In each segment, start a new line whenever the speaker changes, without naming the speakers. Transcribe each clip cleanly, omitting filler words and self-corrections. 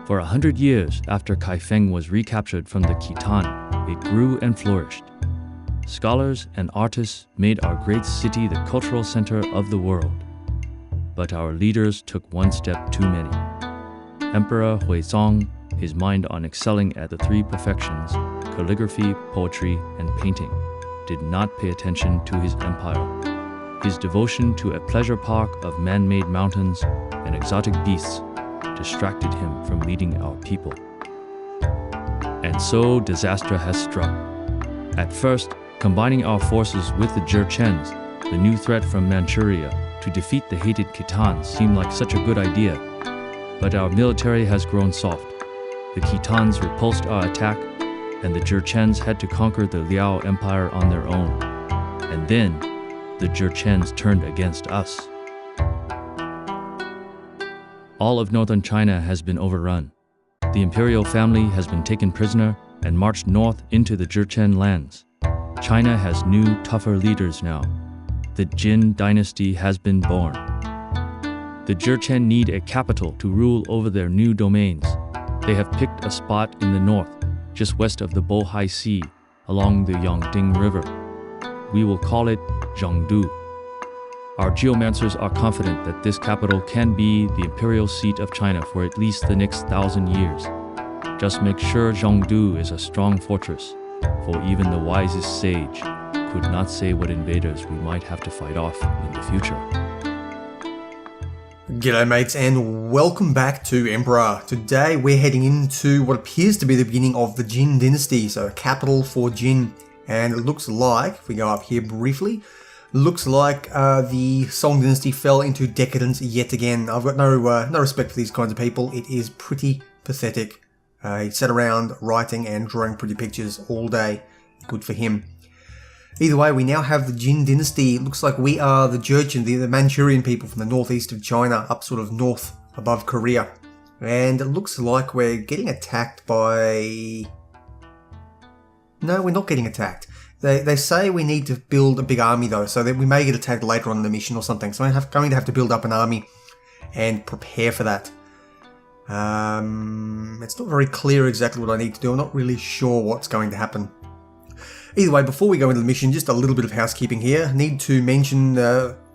For 100 years after Kaifeng was recaptured from the Khitan, it grew and flourished. Scholars and artists made our great city the cultural center of the world. But our leaders took one step too many. Emperor Huizong, his mind on excelling at the three perfections, calligraphy, poetry, and painting, did not pay attention to his empire. His devotion to a pleasure park of man-made mountains and exotic beasts distracted him from leading our people. And so disaster has struck. At first, combining our forces with the Jurchens, the new threat from Manchuria, to defeat the hated Khitans seemed like such a good idea. But our military has grown soft. The Khitans repulsed our attack, and the Jurchens had to conquer the Liao Empire on their own. And then, the Jurchens turned against us. All of northern China has been overrun. The imperial family has been taken prisoner and marched north into the Jurchen lands. China has new, tougher leaders now. The Jin Dynasty has been born. The Jurchen need a capital to rule over their new domains. They have picked a spot in the north, just west of the Bohai Sea, along the Yangding River. We will call it Zhongdu. Our geomancers are confident that this capital can be the imperial seat of China for at least the next 1,000 years. Just make sure Zhongdu is a strong fortress, for even the wisest sage could not say what invaders we might have to fight off in the future.
G'day mates, and welcome back to Emperor. Today we're heading into what appears to be the beginning of the Jin Dynasty, so a capital for Jin. And it looks like, if we go up here briefly, looks like the Song Dynasty fell into decadence yet again. I've got no respect for these kinds of people. It is pretty pathetic. He sat around writing and drawing pretty pictures all day. Good for him. Either way, we now have the Jin Dynasty. It looks like we are the Jurchen, the Manchurian people from the northeast of China, up sort of north above Korea. And it looks like we're getting attacked by... No, we're not getting attacked. They say we need to build a big army though, so that we may get attacked later on in the mission or something. So I'm going to have to build up an army and prepare for that. It's not very clear exactly what I need to do. I'm not really sure what's going to happen. Either way, before we go into the mission, just a little bit of housekeeping here. I need to mention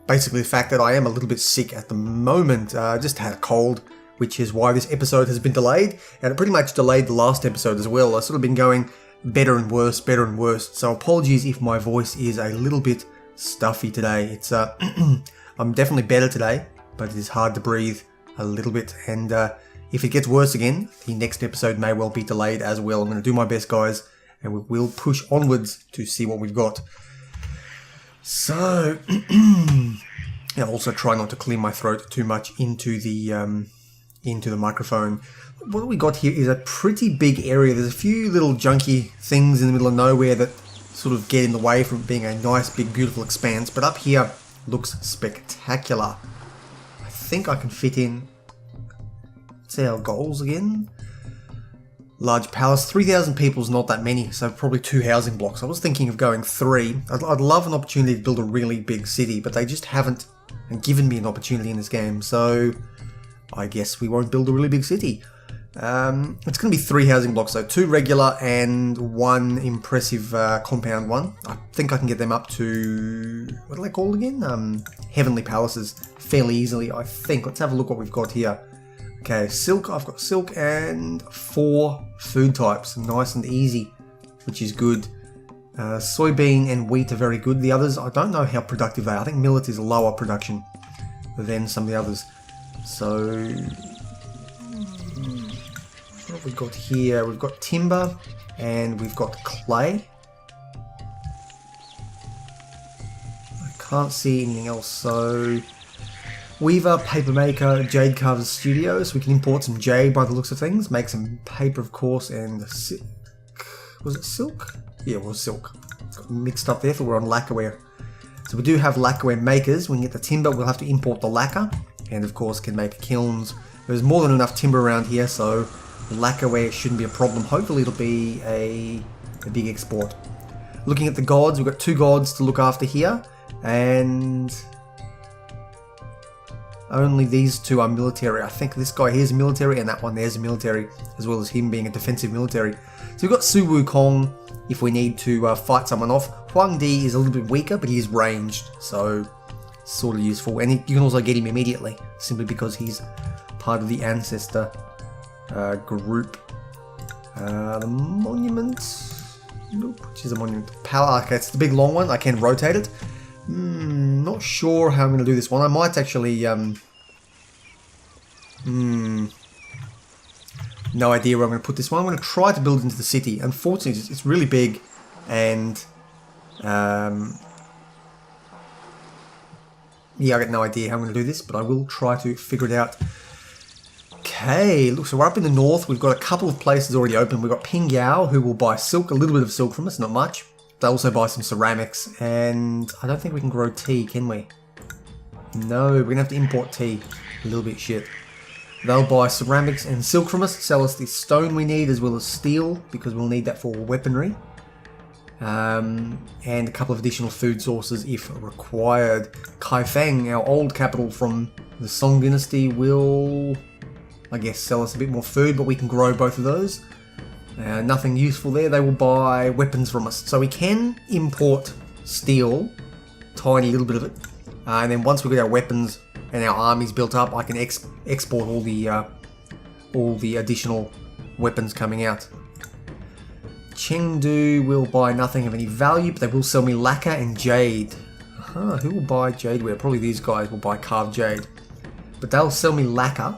basically the fact that I am a little bit sick at the moment. Just had a cold, which is why this episode has been delayed. And it pretty much delayed the last episode as well. I've sort of been going better and worse, better and worse. So apologies if my voice is a little bit stuffy today. It's I'm definitely better today, but it is hard to breathe a little bit. And if it gets worse again, the next episode may well be delayed as well. I'm going to do my best, guys. And we will push onwards to see what we've got. So, I'll also try not to clear my throat too much into the microphone. What we got here is a pretty big area. There's a few little junky things in the middle of nowhere that sort of get in the way from being a nice, big, beautiful expanse. But up here looks spectacular. I think I can fit in... What's our goals again? Large palace, 3,000 people is not that many, so probably 2 housing blocks. I was thinking of going 3. I'd love an opportunity to build a really big city, but they just haven't given me an opportunity in this game, so I guess we won't build a really big city. It's going to be 3 housing blocks, so 2 regular and 1 impressive compound one. I think I can get them up to, what are they called again? Heavenly palaces, fairly easily, I think. Let's have a look what we've got here. Okay, silk, I've got silk and 4 food types, nice and easy, which is good. Soybean and wheat are very good. The others, I don't know how productive they are. I think millet is lower production than some of the others. So, what have we got here? We've got timber and we've got clay. I can't see anything else, so... Weaver, papermaker, jade carver's studio, so we can import some jade by the looks of things. Make some paper, of course, and silk. Was it silk? Yeah, it was silk. Got mixed up there, thought we're on lacquerware. So we do have lacquerware makers. When we get the timber, we'll have to import the lacquer, and of course can make kilns. There's more than enough timber around here, so lacquerware shouldn't be a problem. Hopefully it'll be a big export. Looking at the gods, we've got 2 gods to look after here, and... only these two are military. I think this guy here is military and that one there's a military, as well as him being a defensive military. So we've got Su Wukong if we need to fight someone off. Huang Di is a little bit weaker, but he's ranged, so sort of useful. And you can also get him immediately, simply because he's part of the ancestor group. The monument, nope, which is a monument. Palace, okay, it's the big long one. I can rotate it. Not sure how I'm going to do this one. I might actually, no idea where I'm going to put this one. I'm going to try to build into the city. Unfortunately, it's really big, and yeah, I got no idea how I'm going to do this, but I will try to figure it out. Okay, look, so we're up in the north. We've got a couple of places already open. We've got Pingyao, who will buy silk, a little bit of silk from us, not much. They'll also buy some ceramics, and I don't think we can grow tea, can we? No, we're going to have to import tea. A little bit shit. They'll buy ceramics and silk from us, sell us the stone we need, as well as steel, because we'll need that for weaponry. And a couple of additional food sources if required. Kaifeng, our old capital from the Song Dynasty, will, I guess, sell us a bit more food, but we can grow both of those. Nothing useful there. They will buy weapons from us. So we can import steel, tiny little bit of it. And then once we get our weapons and our armies built up, I can export all the additional weapons coming out. Chengdu will buy nothing of any value, but they will sell me lacquer and jade. Who will buy jadeware? Probably these guys will buy carved jade. But they'll sell me lacquer,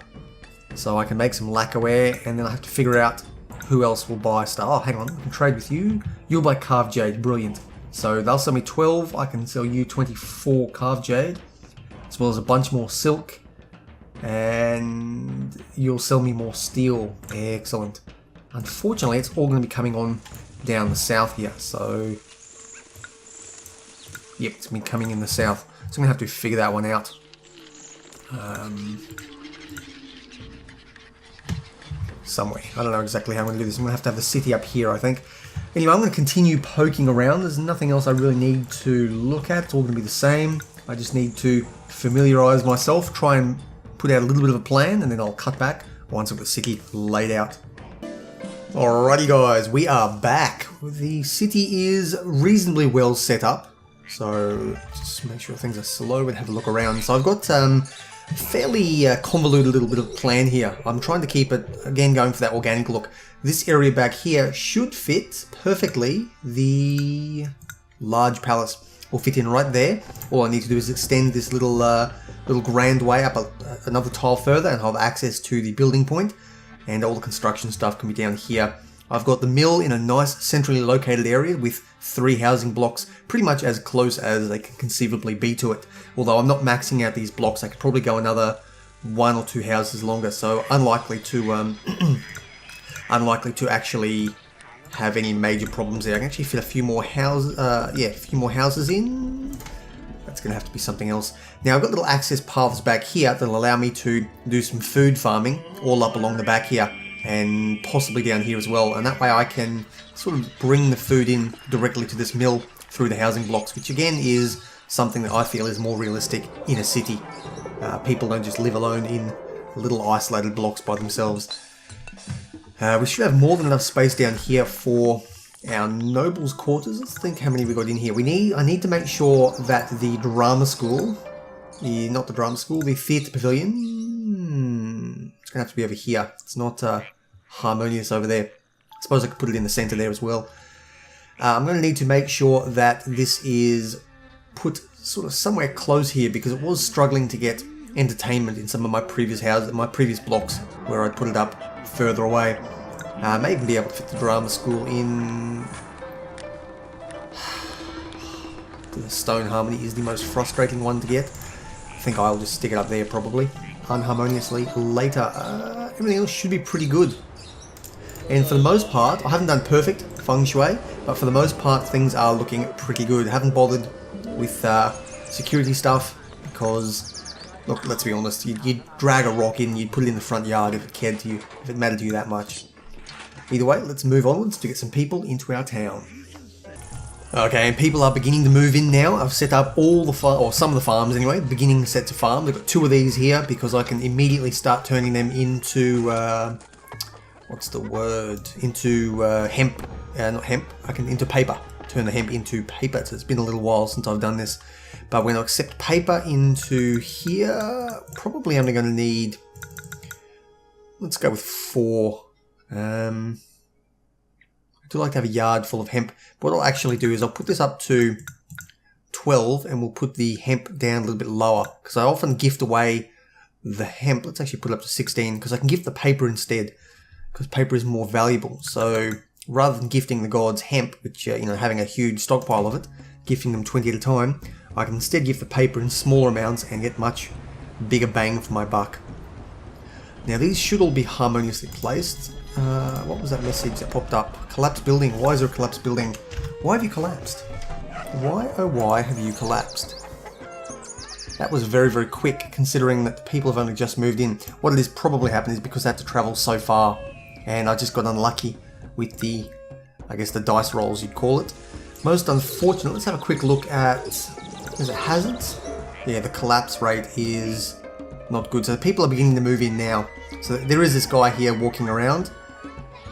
so I can make some lacquerware, and then I have to figure out who else will buy stuff. Oh, hang on, I can trade with you. You'll buy carved jade, brilliant. So they'll sell me 12, I can sell you 24 carved jade, as well as a bunch more silk, and you'll sell me more steel. Excellent. Unfortunately, it's all going to be coming on down the south here, so yep, it's going to be coming in the south. So I'm going to have to figure that one out. Somewhere. I don't know exactly how I'm going to do this. I'm going to have the city up here, I think. Anyway, I'm going to continue poking around. There's nothing else I really need to look at. It's all going to be the same. I just need to familiarise myself, try and put out a little bit of a plan, and then I'll cut back once I've got the city laid out. Alrighty guys, we are back. The city is reasonably well set up, so just make sure things are slow and have a look around. So I've got fairly convoluted little bit of plan here. I'm trying to keep it, again, going for that organic look. This area back here should fit perfectly. The large palace will fit in right there. All I need to do is extend this little grand way up another tile further, and I'll have access to the building point, and all the construction stuff can be down here. I've got the mill in a nice centrally located area with 3 housing blocks, pretty much as close as they can conceivably be to it. Although I'm not maxing out these blocks, I could probably go another 1 or 2 houses longer, so unlikely to actually have any major problems there. I can actually fit a few more houses, a few more houses in. That's going to have to be something else. Now I've got little access paths back here that'll allow me to do some food farming all up along the back here, and possibly down here as well, and that way I can sort of bring the food in directly to this mill through the housing blocks, which again is something that I feel is more realistic in a city. People don't just live alone in little isolated blocks by themselves. We should have more than enough space down here for our nobles' quarters. Let's think how many we got in here. I need to make sure that the drama school, the theatre pavilion, it's going to have to be over here. It's not harmonious over there. I suppose I could put it in the centre there as well. I'm going to need to make sure that this is put sort of somewhere close here, because it was struggling to get entertainment in some of my previous houses, my previous blocks, where I'd put it up further away. I may even be able to fit the drama school in. The stone harmony is the most frustrating one to get. I think I'll just stick it up there probably, unharmoniously later. Everything else should be pretty good. And for the most part, I haven't done perfect feng shui, but for the most part things are looking pretty good. I haven't bothered with security stuff because, look, let's be honest, you'd drag a rock in, you'd put it in the front yard if it mattered to you that much. Either way, let's move onwards to get some people into our town. Okay, and people are beginning to move in now. I've set up all the or some of the farms anyway, beginning set to farm. We've got 2 of these here because I can immediately start turning them into, what's the word? Into hemp, not hemp, into paper. Turn the hemp into paper. So it's been a little while since I've done this. But when I accept paper into here, probably only going to need, let's go with 4. I do like to have a yard full of hemp. What I'll actually do is I'll put this up to 12 and we'll put the hemp down a little bit lower because I often gift away the hemp. Let's actually put it up to 16 because I can gift the paper instead because paper is more valuable. So rather than gifting the gods hemp, which, having a huge stockpile of it, gifting them 20 at a time, I can instead gift the paper in smaller amounts and get much bigger bang for my buck. Now these should all be harmoniously placed. What was that message that popped up? Collapsed building. Why is there a collapsed building? Why have you collapsed? Why, oh why have you collapsed? That was very, very quick considering that the people have only just moved in. What it is probably happened is because they had to travel so far and I just got unlucky with the, I guess the dice rolls you'd call it. Most unfortunate. Let's have a quick look at, is it hazards? Yeah, the collapse rate is not good. So people are beginning to move in now. So there is this guy here walking around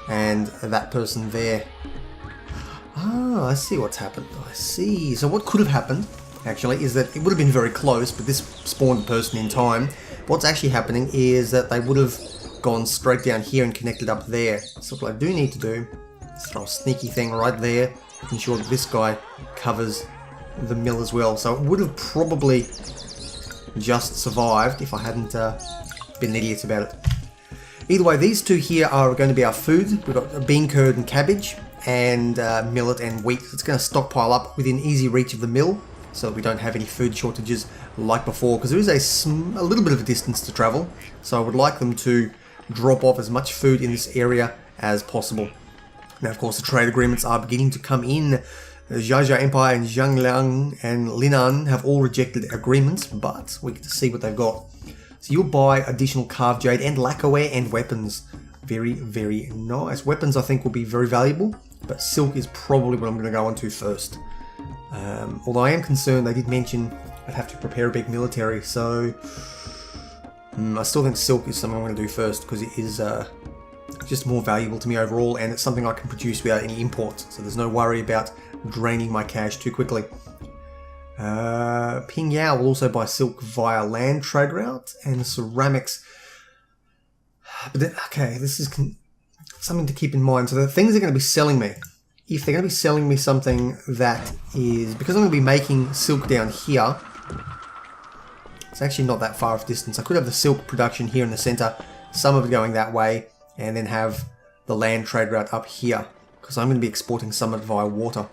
and that person there. Ah, I see what's happened. I see. So what could have happened actually is that it would have been very close, but this spawned a person in time. What's actually happening is that they would have gone straight down here and connected up there. So what I do need to do is throw a sneaky thing right there, ensure that this guy covers the mill as well. So it would have probably just survived if I hadn't been idiots about it. Either way, these 2 here are going to be our food. We've got bean curd and cabbage and millet and wheat. It's going to stockpile up within easy reach of the mill so that we don't have any food shortages like before, because there is a little bit of a distance to travel. So I would like them to drop off as much food in this area as possible. Now, of course, the trade agreements are beginning to come in. The Zhao Empire and Zhangliang and Linan have all rejected agreements, but we get to see what they've got. So you'll buy additional carved jade and lacquerware and weapons. Very, very nice. Weapons I think will be very valuable, but silk is probably what I'm going to go on to first. Although I am concerned, they did mention I'd have to prepare a big military, so I still think silk is something I'm going to do first because it is just more valuable to me overall, and it's something I can produce without any imports, so there's no worry about draining my cash too quickly. Ping Yao will also buy silk via land trade route and ceramics. But then, okay, this is something to keep in mind. So the things they're going to be selling me, if they're going to be selling me something that is, because I'm going to be making silk down here, it's actually not that far of distance. I could have the silk production here in the center, some of it going that way, and then have the land trade route up here, because I'm going to be exporting some of it via water.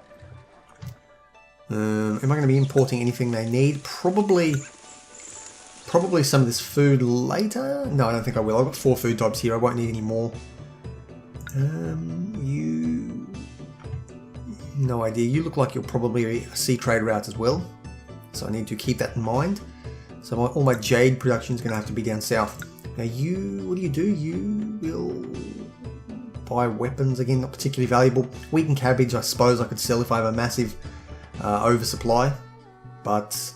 Am I going to be importing anything they need? Probably some of this food later. No, I don't think I will. I've got 4 food types here. I won't need any more. You... No idea. You look like you'll probably be a sea trade route as well. So I need to keep that in mind. So all my jade production is going to have to be down south. Now you... What do? You will buy weapons. Again, not particularly valuable. Wheat and cabbage, I suppose I could sell if I have a massive oversupply, but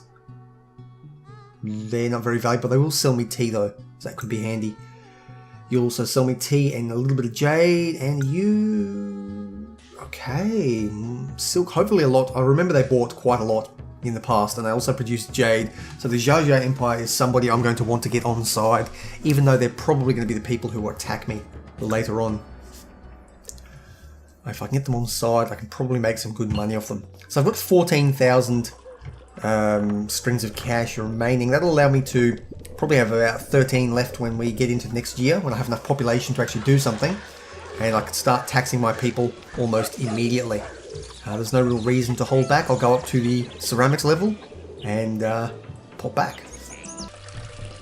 they're not very valuable. They will sell me tea though, so that could be handy. You'll also sell me tea and a little bit of jade, and you... Okay, silk, hopefully a lot. I remember they bought quite a lot in the past, and they also produced jade. So the Zhao Empire is somebody I'm going to want to get on side, even though they're probably going to be the people who will attack me later on. If I can get them on side, I can probably make some good money off them. So I've got 14,000 strings of cash remaining. That'll allow me to probably have about 13 left when we get into next year, when I have enough population to actually do something. And I can start taxing my people almost immediately. There's no real reason to hold back. I'll go up to the ceramics level and pop back.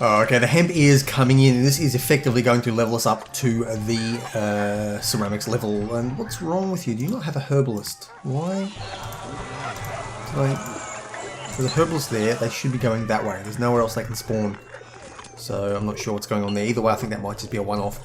Oh, okay, the hemp is coming in, and this is effectively going to level us up to the ceramics level. And what's wrong with you? Do you not have a herbalist? Why? There's a herbalist there. They should be going that way. There's nowhere else they can spawn. So I'm not sure what's going on there. Either way, I think that might just be a one-off.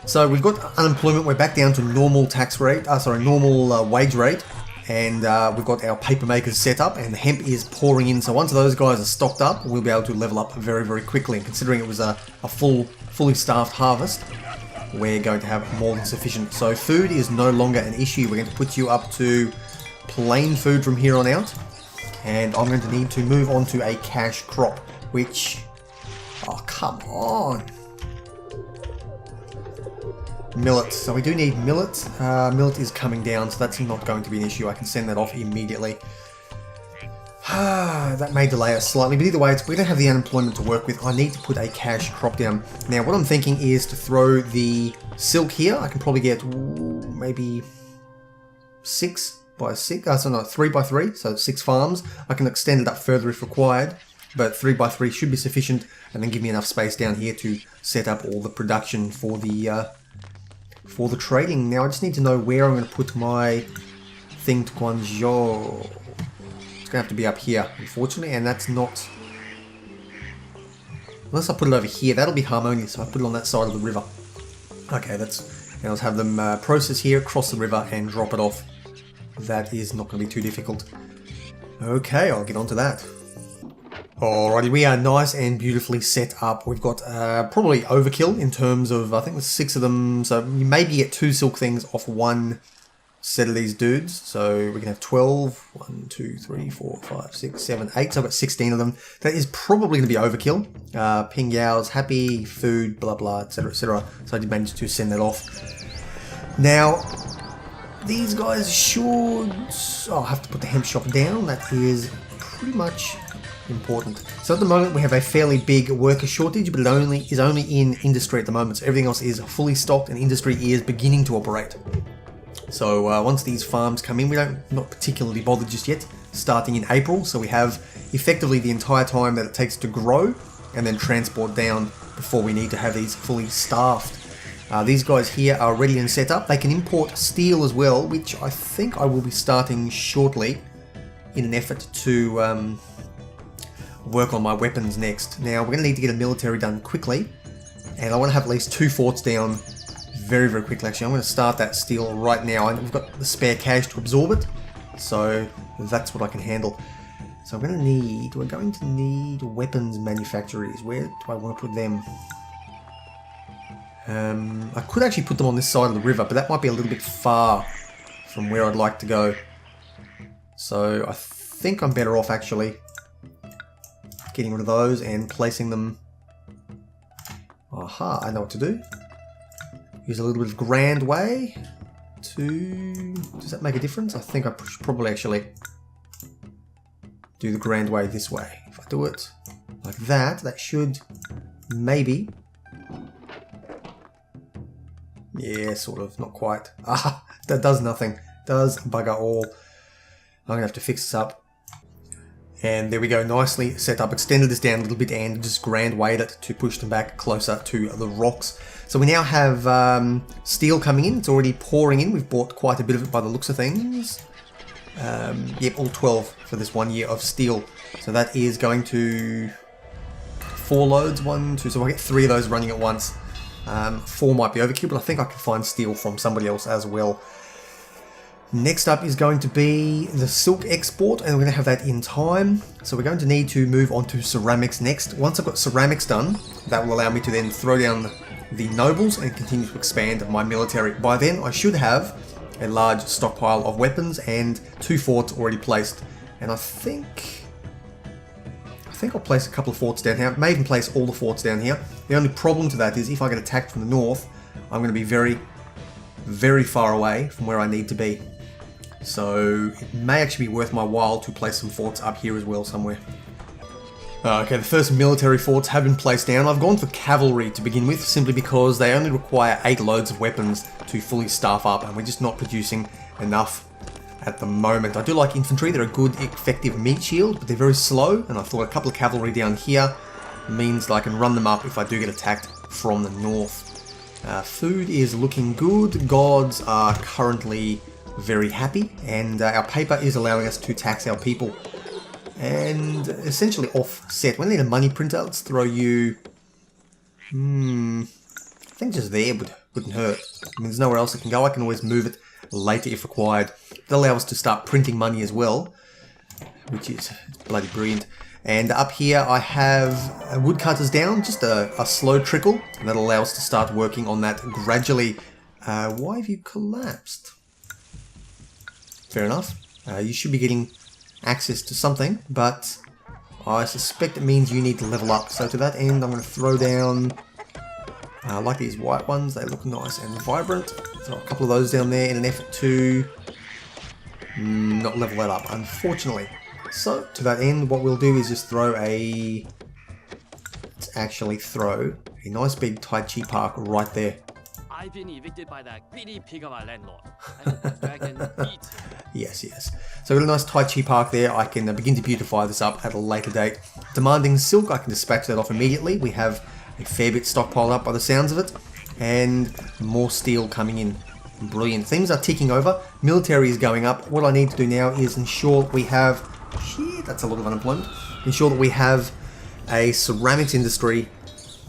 So we've got unemployment. We're back down to normal tax rate. Normal wage rate. and we've got our paper makers set up, and the hemp is pouring in. So once those guys are stocked up, we'll be able to level up very, very quickly. And considering it was a fully staffed harvest, we're going to have more than sufficient. So food is no longer an issue. We're going to put you up to plain food from here on out, and I'm going to need to move on to a cash crop, which, oh come on, millet. So we do need millet. Millet is coming down, so that's not going to be an issue. I can send that off immediately. That may delay us slightly, but either way, we don't have the unemployment to work with. I need to put a cash crop down. Now, what I'm thinking is to throw the silk here. I can probably get maybe 6 by 6. So no, 3 by 3. So 6 farms. I can extend it up further if required, but 3 by 3 should be sufficient, and then give me enough space down here to set up all the production for the trading. Now, I just need to know where I'm going to put my thing to Guangzhou. It's going to have to be up here, unfortunately, and that's not... Unless I put it over here, that'll be harmonious, so I put it on that side of the river. Okay, that's... And I'll have them process here, cross the river, and drop it off. That is not going to be too difficult. Okay, I'll get on to that. Alrighty, we are nice and beautifully set up. We've got probably overkill in terms of, I think there's 6 of them, so you maybe get 2 silk things off one set of these dudes. So we can have 12, 1, 2, 3, 4, 5, 6, 7, 8, so I've got 16 of them. That is probably going to be overkill. Ping Yao's happy, food, blah blah, etc, etc. So I did manage to send that off. Now, these guys should... I'll have to put the hemp shop down. That is pretty much important. So at the moment we have a fairly big worker shortage, but it is only in industry at the moment. So everything else is fully stocked and industry is beginning to operate. So once these farms come in, not particularly bothered just yet, starting in April. So we have effectively the entire time that it takes to grow and then transport down before we need to have these fully staffed. These guys here are ready and set up. They can import steel as well, which I think I will be starting shortly in an effort to work on my weapons next. Now, we're going to need to get a military done quickly, and I want to have at least 2 forts down very, very quickly. Actually, I'm going to start that steel right now, and we've got the spare cash to absorb it, so that's what I can handle. So we're going to need weapons manufacturers. Where do I want to put them? I could actually put them on this side of the river, but that might be a little bit far from where I'd like to go. So I think I'm better off actually getting rid of those and placing them... Aha, I know what to do. Use a little bit of Grand Way to... Does that make a difference? I think I should probably actually do the Grand Way this way. If I do it like that, that should maybe... Yeah, sort of, not quite. Ah, that does nothing. Does bugger all. I'm going to have to fix this up. And there we go, nicely set up. Extended this down a little bit and just Grand Wayed it to push them back closer to the rocks. So we now have steel coming in. It's already pouring in. We've bought quite a bit of it by the looks of things. Yep, all 12 for this 1 year of steel. So that is going to 4 loads, 1, 2, so I'll get 3 of those running at once. 4 might be overkill, but I think I can find steel from somebody else as well. Next up is going to be the silk export, and we're going to have that in time. So we're going to need to move on to ceramics next. Once I've got ceramics done, that will allow me to then throw down the nobles and continue to expand my military. By then, I should have a large stockpile of weapons and 2 forts already placed. And I think I'll place a couple of forts down here. I may even place all the forts down here. The only problem to that is if I get attacked from the north, I'm going to be very, very far away from where I need to be. So it may actually be worth my while to place some forts up here as well somewhere. Okay, the first military forts have been placed down. I've gone for cavalry to begin with, simply because they only require 8 loads of weapons to fully staff up, and we're just not producing enough at the moment. I do like infantry. They're a good, effective meat shield, but they're very slow, and I thought a couple of cavalry down here means that I can run them up if I do get attacked from the north. Food is looking good. Gods are currently very happy, and our paper is allowing us to tax our people and essentially offset. We need a money printer. Let's throw you I think just there would Wouldn't hurt. I mean, there's nowhere else it can go. I can always move it later if required. That allows us to start printing money as well, which is bloody brilliant. And up here I have woodcutters down, just a slow trickle, and that'll allow us to start working on that gradually. Why have you collapsed? Fair enough. You should be getting access to something, but I suspect it means you need to level up. So to that end, I'm going to throw down, I like these white ones, they look nice and vibrant. Throw a couple of those down there in an effort to not level that up, unfortunately. So to that end, what we'll do is just throw a, let's actually throw a nice big Tai Chi park right there.
I've been evicted by that greedy pig of a landlord. I hope the dragon eats him.
Yes, yes. So we've got a nice Tai Chi park there. I can begin to beautify this up at a later date. Demanding silk, I can dispatch that off immediately. We have a fair bit stockpiled up by the sounds of it. And more steel coming in. Brilliant. Things are ticking over. Military is going up. What I need to do now is ensure we have... Shit, that's a lot of unemployment. Ensure that we have a ceramics industry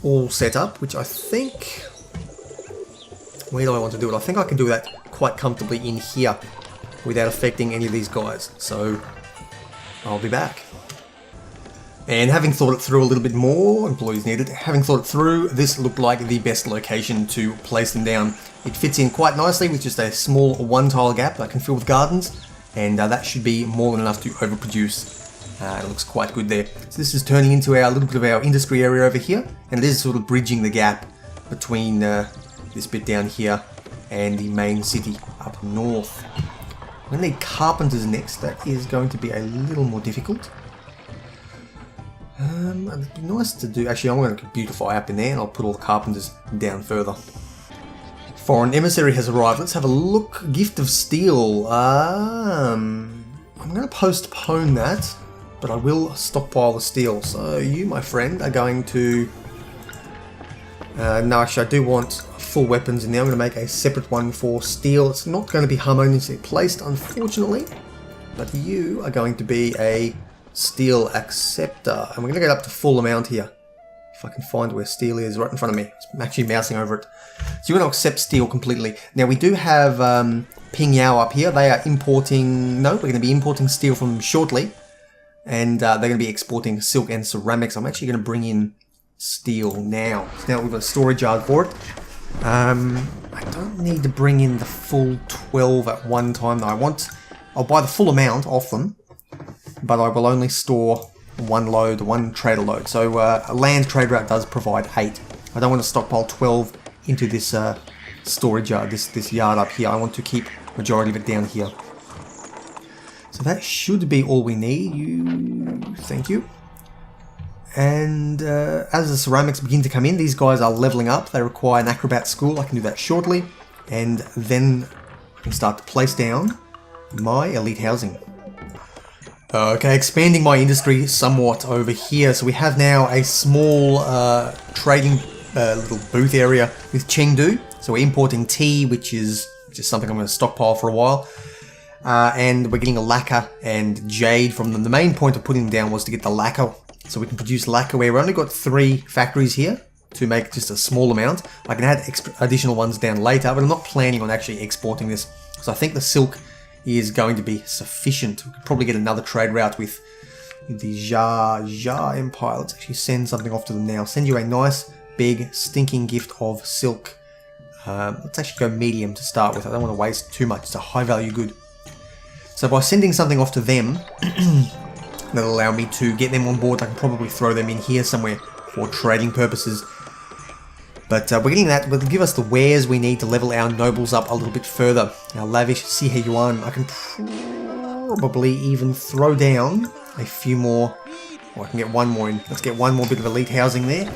all set up, which I think... Where do I want to do it? I think I can do that quite comfortably in here without affecting any of these guys. So I'll be back. And having thought it through a little bit more, employees needed, having thought it through, this looked like the best location to place them down. It fits in quite nicely with just a small one-tile gap that I can fill with gardens, and that should be more than enough to overproduce. It looks quite good there. So this is turning into our little bit of our industry area over here, and it is sort of bridging the gap between this bit down here and the main city up north. I'm going to need carpenters next. That is going to be a little more difficult. It'd be nice to do... Actually, I'm going to beautify up in there and I'll put all the carpenters down further. Foreign emissary has arrived. Let's have a look. Gift of steel. I'm going to postpone that, but I will stockpile the steel. So you, my friend, are going to... no, actually, I do want full weapons in there. I'm going to make a separate one for steel. It's not going to be harmoniously placed, unfortunately, but you are going to be a steel acceptor. And we're going to get up to full amount here. If I can find where steel is, right in front of me. I'm actually mousing over it. So you're going to accept steel completely. Now, we do have Ping Yao up here. They are importing... No, we're going to be importing steel from them shortly. And they're going to be exporting silk and ceramics. I'm actually going to bring in steel now. So now we've got a storage yard for it. I don't need to bring in the full 12 at one time though. I'll buy the full amount off them, but I will only store one load, one trader load. So a land trade route does provide 8. I don't want to stockpile 12 into this storage yard, this yard up here. I want to keep majority of it down here. So that should be all we need. Thank you. And as the ceramics begin to come in, these guys are leveling up. They require an acrobat school. I can do that shortly. And then I can start to place down my elite housing. Okay, expanding my industry somewhat over here. So we have now a small trading little booth area with Chengdu. So we're importing tea, which is just something I'm going to stockpile for a while. And we're getting a lacquer and jade from them. The main point of putting them down was to get the lacquer, so we can produce lacquerware. We've only got 3 factories here to make just a small amount. I can add additional ones down later, but I'm not planning on actually exporting this. So I think the silk is going to be sufficient. We could probably get another trade route with the Jia Empire. Let's actually send something off to them now. Send you a nice, big, stinking gift of silk. Let's actually go medium to start with. I don't want to waste too much. It's a high value good. So by sending something off to them, that'll allow me to get them on board. I can probably throw them in here somewhere for trading purposes. But we're getting that. Will give us the wares we need to level our nobles up a little bit further. Our lavish Sihe Yuan. I can probably even throw down a few more. Oh, I can get one more in. Let's get one more bit of elite housing there.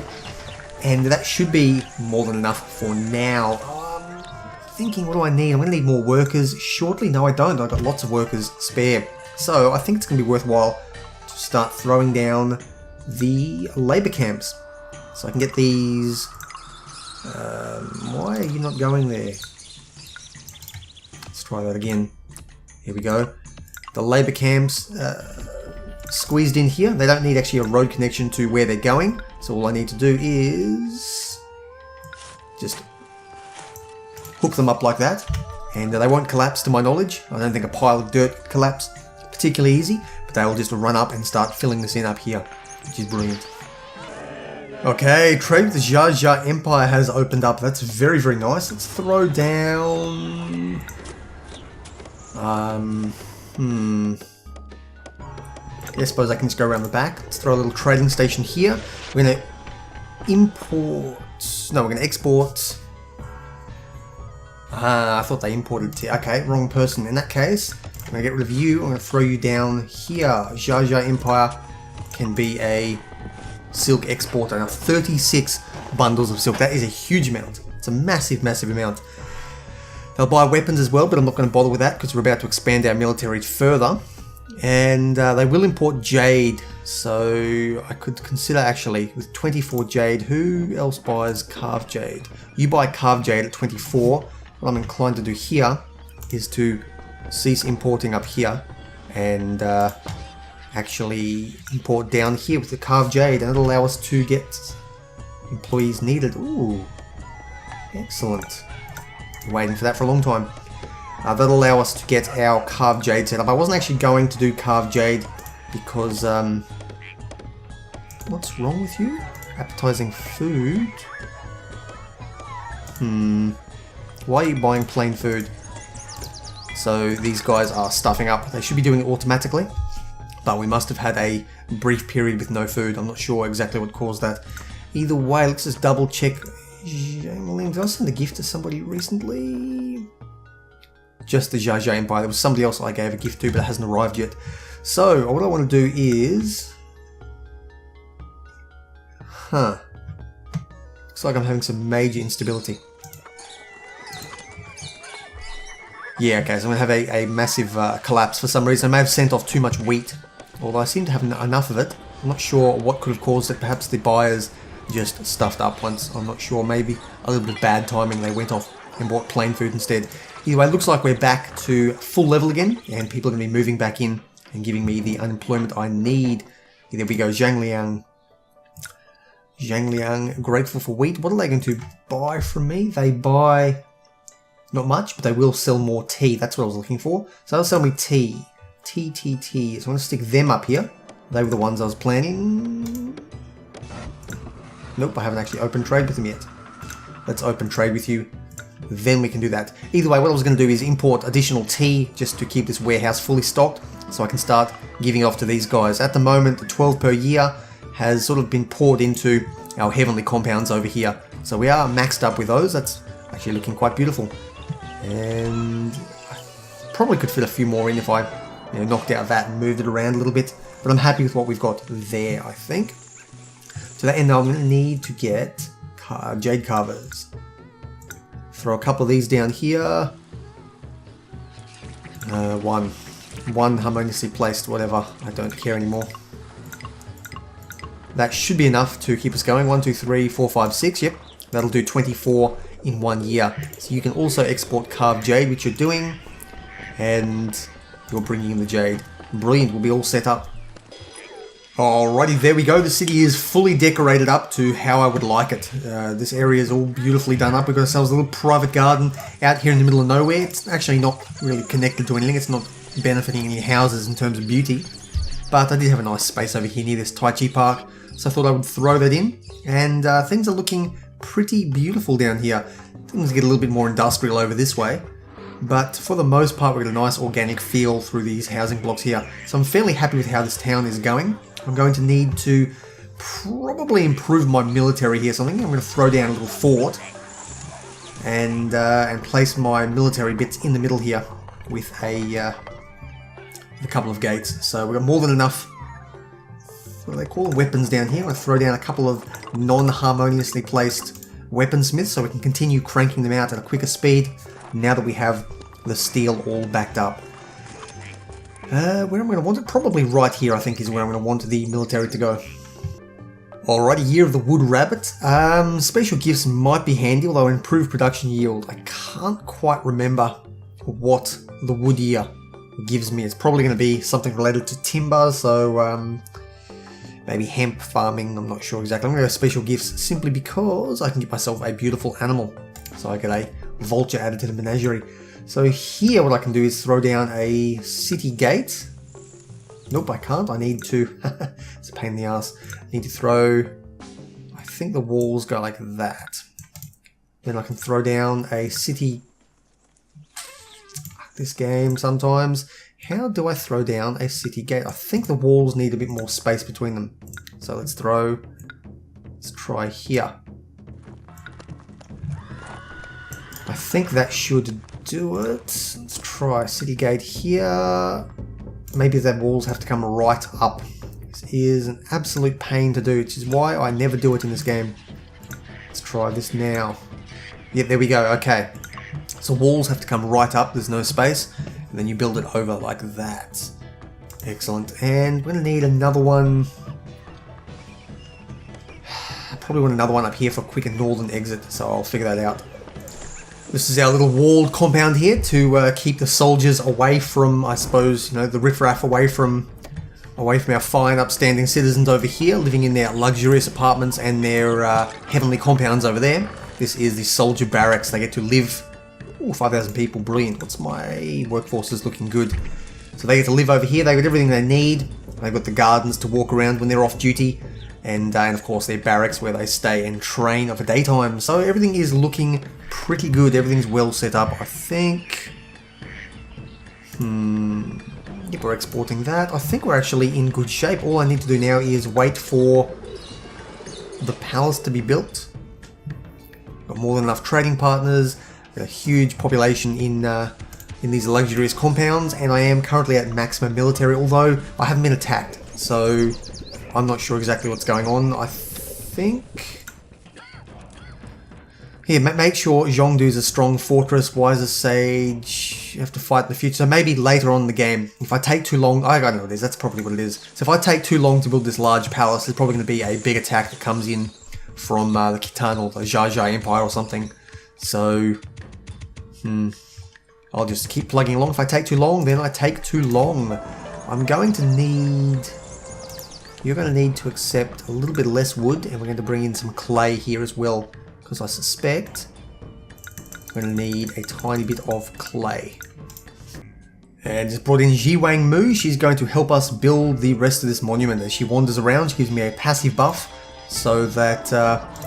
And that should be more than enough for now. Thinking, what do I need? I'm going to need more workers shortly. No, I don't. I've got lots of workers spare. So I think it's going to be worthwhile to start throwing down the labour camps. So I can get these... why are you not going there? Let's try that again. Here we go. The labour camps squeezed in here. They don't need actually a road connection to where they're going. So all I need to do is just hook them up like that, and they won't collapse to my knowledge. I don't think a pile of dirt could collapse particularly easy, but they will just run up and start filling this in up here, which is brilliant. Okay, trade with the Jia Empire has opened up. That's very, very nice. Let's throw down... I suppose I can just go around the back. Let's throw a little trading station here. We're going to import... No, we're going to export... I thought they imported... Okay, wrong person. In that case, I'm going to get rid of you. I'm going to throw you down here. Jia Empire can be a silk exporter. Now, 36 bundles of silk. That is a huge amount. It's a massive, massive amount. They'll buy weapons as well, but I'm not going to bother with that because we're about to expand our military further. And they will import jade, so I could consider actually with 24 jade. Who else buys carved jade? You buy carved jade at 24. What I'm inclined to do here is to cease importing up here and actually import down here with the carved jade, and it'll allow us to get employees needed. Ooh, excellent. Been waiting for that for a long time. That'll allow us to get our carved jade set up. I wasn't actually going to do carved jade because, what's wrong with you? Appetizing food? Why are you buying plain food? So these guys are stuffing up. They should be doing it automatically, but we must have had a brief period with no food. I'm not sure exactly what caused that. Either way, let's just double check. Did I send a gift to somebody recently? Just the Jia Empire. There was somebody else I gave a gift to, but it hasn't arrived yet. So, what I want to do is... Looks like I'm having some major instability. Yeah, okay, so I'm going to have a massive collapse for some reason. I may have sent off too much wheat, although I seem to have enough of it. I'm not sure what could have caused it. Perhaps the buyers just stuffed up once. I'm not sure. Maybe a little bit of bad timing. They went off and bought plain food instead. Either way, it looks like we're back to full level again, and people are going to be moving back in and giving me the unemployment I need. There we go, Zhangliang. Zhangliang, grateful for wheat. What are they going to buy from me? They buy not much, but they will sell more tea. That's what I was looking for. So they'll sell me tea. Tea. So I'm going to stick them up here. They were the ones I was planning. Nope, I haven't actually opened trade with them yet. Let's open trade with you. Then we can do that. Either way, what I was going to do is import additional tea just to keep this warehouse fully stocked so I can start giving it off to these guys. At the moment, the 12 per year has sort of been poured into our heavenly compounds over here. So we are maxed up with those. That's actually looking quite beautiful. And I probably could fit a few more in if I knocked out that and moved it around a little bit. But I'm happy with what we've got there, I think. To that end, I'm going to need to get jade carvers. Throw a couple of these down here. One harmoniously placed, whatever. I don't care anymore. That should be enough to keep us going. 1, 2, 3, 4, 5, 6. Yep, that'll do 24 in 1 year. So you can also export carved jade, which you're doing, and you're bringing in the jade. Brilliant. We'll be all set up. Alrighty, there we go. The city is fully decorated up to how I would like it. This area is all beautifully done up. We've got ourselves a little private garden out here in the middle of nowhere. It's actually not really connected to anything. It's not benefiting any houses in terms of beauty. But I did have a nice space over here near this Tai Chi Park, so I thought I would throw that in. And things are looking pretty beautiful down here. Things get a little bit more industrial over this way. But for the most part, we've got a nice organic feel through these housing blocks here. So I'm fairly happy with how this town is going. I'm going to need to probably improve my military here. So I think I'm going to throw down a little fort and place my military bits in the middle here with a couple of gates. So we've got more than enough. What do they call weapons down here? I'm going to throw down a couple of non-harmoniously placed weaponsmiths so we can continue cranking them out at a quicker speed now that we have the steel all backed up. Where am I going to want it? Probably right here, I think, is where I'm going to want the military to go. Alrighty, Year of the Wood Rabbit. Special gifts might be handy, although improved production yield. I can't quite remember what the wood year gives me. It's probably going to be something related to timber, so maybe hemp farming, I'm not sure exactly. I'm going to go special gifts simply because I can get myself a beautiful animal. So I get a vulture added to the menagerie. So here what I can do is throw down a city gate. Nope, I can't. I need to... it's a pain in the ass. I need to throw... I think the walls go like that. Then I can throw down a city... This game sometimes. How do I throw down a city gate? I think the walls need a bit more space between them. So let's try here. I think that should do it. Let's try city gate here. Maybe the walls have to come right up. This is an absolute pain to do, which is why I never do it in this game. Let's try this now. Yeah, there we go. Okay. So walls have to come right up. There's no space. And then you build it over like that. Excellent. And we're going to need another one. I probably want another one up here for a quicker northern exit. So I'll figure that out. This is our little walled compound here to keep the soldiers away from, I suppose, the riffraff away from our fine upstanding citizens over here, living in their luxurious apartments and their heavenly compounds over there. This is the soldier barracks. They get to live. Ooh, 5,000 people, brilliant. What's my workforce is looking good. So they get to live over here. They got everything they need. They've got the gardens to walk around when they're off duty. And of course their barracks where they stay and train over daytime. So everything is looking pretty good. Everything's well set up, I think. Yep, we're exporting that. I think we're actually in good shape. All I need to do now is wait for the palace to be built. Got more than enough trading partners. Got a huge population in these luxurious compounds, and I am currently at maximum military, although I haven't been attacked. So I'm not sure exactly what's going on. I think... Here, make sure Zhongdu is a strong fortress. Wise as Sage. You have to fight in the future. So maybe later on in the game, if I take too long... I don't know what it is. That's probably what it is. So if I take too long to build this large palace, there's probably going to be a big attack that comes in from the Khitan or the Xia Empire or something. So... I'll just keep plugging along. If I take too long, then I take too long. I'm going to need... You're going to need to accept a little bit less wood, and we're going to bring in some clay here as well, because I suspect we're going to need a tiny bit of clay. And just brought in Jiwang Mu. She's going to help us build the rest of this monument. As she wanders around, she gives me a passive buff, so that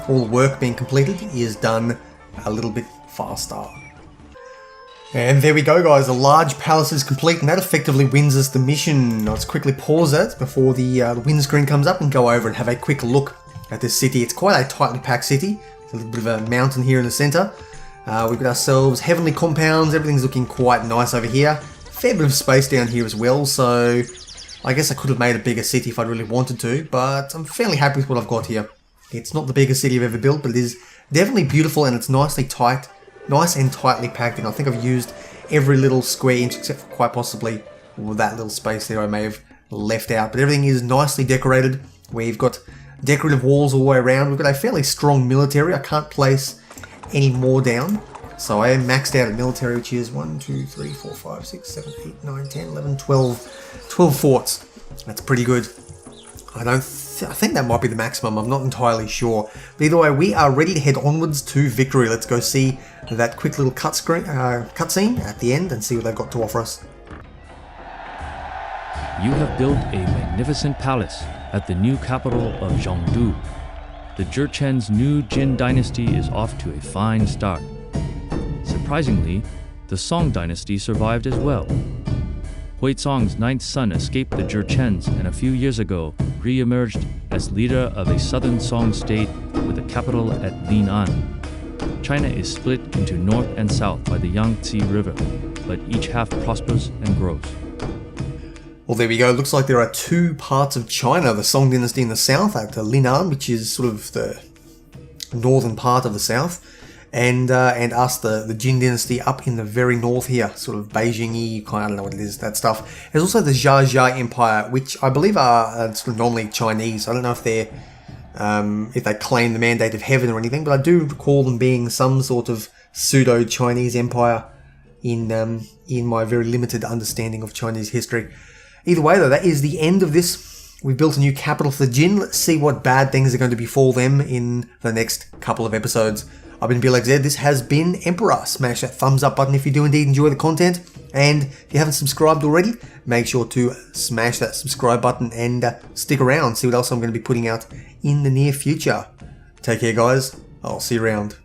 all the work being completed is done a little bit faster. And there we go, guys. The large palace is complete, and that effectively wins us the mission. Let's quickly pause it before the win screen comes up and go over and have a quick look at this city. It's quite a tightly packed city. There's a little bit of a mountain here in the center. We've got ourselves heavenly compounds. Everything's looking quite nice over here. Fair bit of space down here as well, so I guess I could have made a bigger city if I really wanted to, but I'm fairly happy with what I've got here. It's not the biggest city I've ever built, but it is definitely beautiful, and it's nicely tight. Nice and tightly packed in. I think I've used every little square inch except for quite possibly that little space there I may have left out. But everything is nicely decorated. We've got decorative walls all the way around. We've got a fairly strong military. I can't place any more down. So I am maxed out at military, which is 1, 2, 3, 4, 5, 6, 7, 8, 9, 10, 11, 12 forts. That's pretty good. I think that might be the maximum. I'm not entirely sure. But either way, we are ready to head onwards to victory. Let's go see that quick little cutscene at the end and see what they've got to offer us.
You have built a magnificent palace at the new capital of Zhongdu. The Jurchen's new Jin Dynasty is off to a fine start. Surprisingly, the Song Dynasty survived as well. Huizong's ninth son escaped the Jurchens and a few years ago re-emerged as leader of a southern Song state with a capital at Lin'an. China is split into north and south by the Yangtze River, but each half prospers and grows.
Well, there we go. Looks like there are two parts of China. The Song Dynasty in the south at Lin'an, which is sort of the northern part of the south, and us, the Jin Dynasty, up in the very north here, sort of Beijing-y, I don't know what it is, that stuff. There's also the Xia Empire, which I believe are sort of normally Chinese. I don't know if they're if they claim the mandate of heaven or anything, but I do recall them being some sort of pseudo-Chinese empire in my very limited understanding of Chinese history. Either way, though, that is the end of this. We've built a new capital for the Jin. Let's see what bad things are going to befall them in the next couple of episodes. I've been Blxz. This has been Emperor. Smash that thumbs up button if you do indeed enjoy the content. And if you haven't subscribed already, make sure to smash that subscribe button and stick around. See what else I'm going to be putting out in the near future. Take care, guys. I'll see you around.